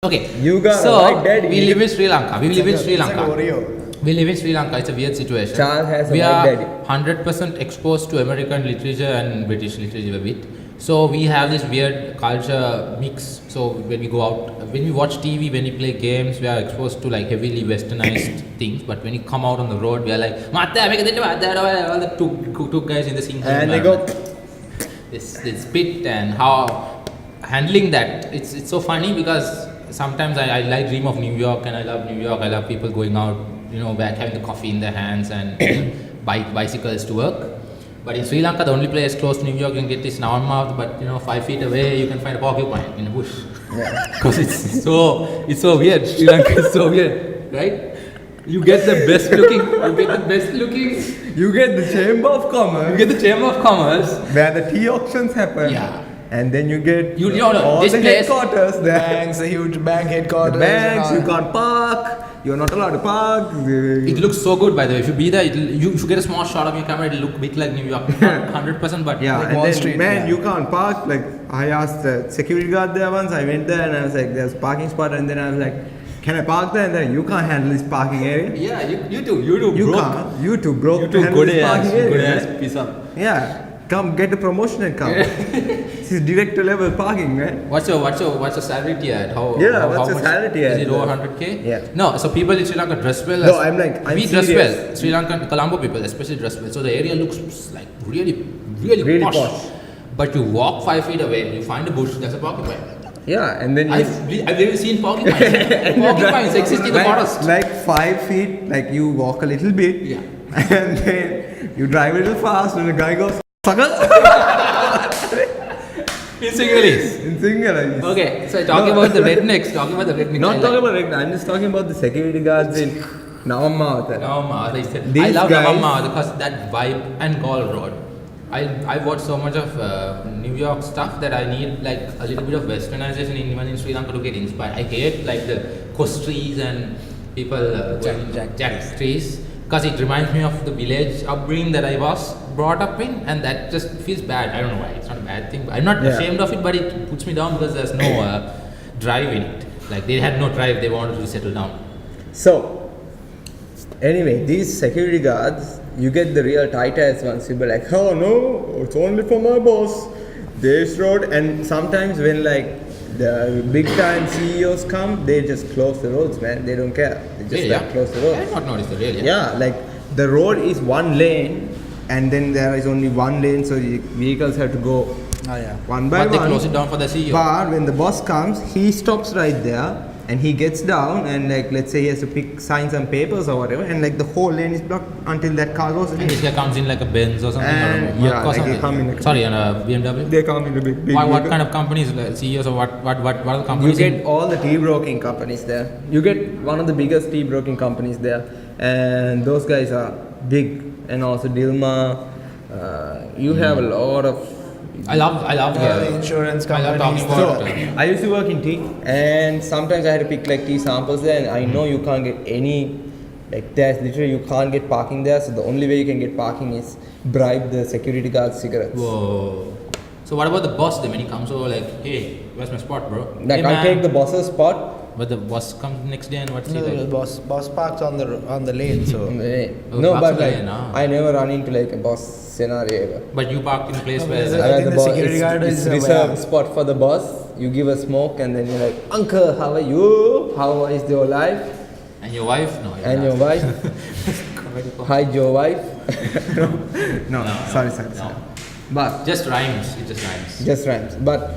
Okay, You got so a white daddy. we live in Sri Lanka. We live in Sri It's like Lanka. Oreo. We live in Sri Lanka. It's a weird situation. Charles has a we white are daddy. 100% exposed to American literature and British literature a bit. So we have this weird culture mix. So when we go out, when we watch TV, when we play games, we are exposed to like heavily westernized things. But when you come out on the road, we are like, "Matta, make it all the two guys in the same And they go, this bit and how handling that. It's so funny because sometimes I like dream of New York and I love New York. I love people going out, back having the coffee in their hands and bicycles to work. But in Sri Lanka, the only place close to New York you can get is Nawanmouth, but 5 feet away you can find a porcupine in a bush. Because it's so weird. Sri Lanka is so weird, right? You get the best looking. you get the Chamber of Commerce. You get the Chamber of Commerce. Where the tea auctions happen. Yeah. And then you get No, all this the place- headquarters there. Banks, the huge bank headquarters. The banks, and you all. can't park. You're not allowed to park. It looks so good, by the way. If you be there, if you get a small shot of your camera, it'll look a bit like New York. Not 100%, but Yeah, Like and Wall then, Street, man, yeah. you can't park. Like, I asked the security guard there once. I went there and I was like, there's a parking spot. And then I was like, can I park there? And then you can't handle this parking area. yeah, you too, You broke. can't. You too broke. You to too handle good this ass, parking area, good man. ass piece up. Yeah, come get a promotion and come. This is director level parking, man. What's your salary tier at? What's What's your salary tier Is at? it over 100k? Yeah. No, so people in Sri Lanka dress well. No, I'm we dress serious. well. Sri Lankan, Colombo people especially dress well. So the area looks like really Really posh. posh. But you walk 5 feet away, you find a bush, there's a porcupine. Yeah, and then I've never seen porcupines. Porcupines exist in the forest. Like 5 feet, like you walk a little bit, Yeah. and then you drive a little fast, and the guy goes, sucker! In Sinhalese. In Sinhalese. Okay, so talking about the rednecks. Not talking about it, I'm just talking about the security guards in Nawanmouth. Navamma, I These love guys- Navamma because that vibe and Gall Road. I watch so much of New York stuff that I need like a little bit of westernization even in Sri Lanka to get inspired. I hate like the Kos trees and people Jack trees because it reminds me of the village upbringing that I was brought up in, and that just feels bad. I don't know why. It's not a bad thing. I'm not Yeah. ashamed of it, but it puts me down because there's no drive in it. Like they had no drive. They wanted to settle down. So, anyway, these security guards, you get the real tight ass ones. You'll be like, oh no, it's only for my boss. This road. And sometimes when like the big time CEOs come, they just close the roads, man. They don't care. They just Really, yeah? close the I roads. did not notice the real. Yeah, like the road is one lane, and then there is only one lane, so the vehicles have to go Oh, yeah. one by But they one. close it down for the CEO. But when the boss comes, he stops right there and he gets down and like let's say he has to sign some papers or whatever, and like the whole lane is blocked until that car goes in. And this guy comes in like a Benz or something. And or a Merc yeah, or like something. they come in like a- Sorry, on a BMW. They come in a big What vehicle. kind of companies, like CEOs or what are the You companies? get all the tea broking companies there. You get one of the biggest tea broking companies there, and those guys are big. And also Dilma. You have a lot of. I love The insurance I love companies. talking about. So I used to work in tea, and sometimes I had to pick like tea samples there, and I know you can't get any. Like there's literally you can't get parking there, so the only way you can get parking is bribe the security guard cigarettes. Whoa. So what about the boss then when he comes over like, hey, where's my spot, bro? Like hey, I take the boss's spot. But the boss comes next day and what's he No, the like? boss parks on the lane, so Oh, No, parks but on the like lane, ah. I never run into like a boss scenario ever. But you parked in a place No, where. but I I like think the security guard it's is reserved spot for the boss. You give a smoke and then you're like, Uncle, how are you? How is your life? And your wife? No. And your wife? Hi, your wife? no, No, sorry. no. But Just rhymes. It just rhymes. just rhymes. But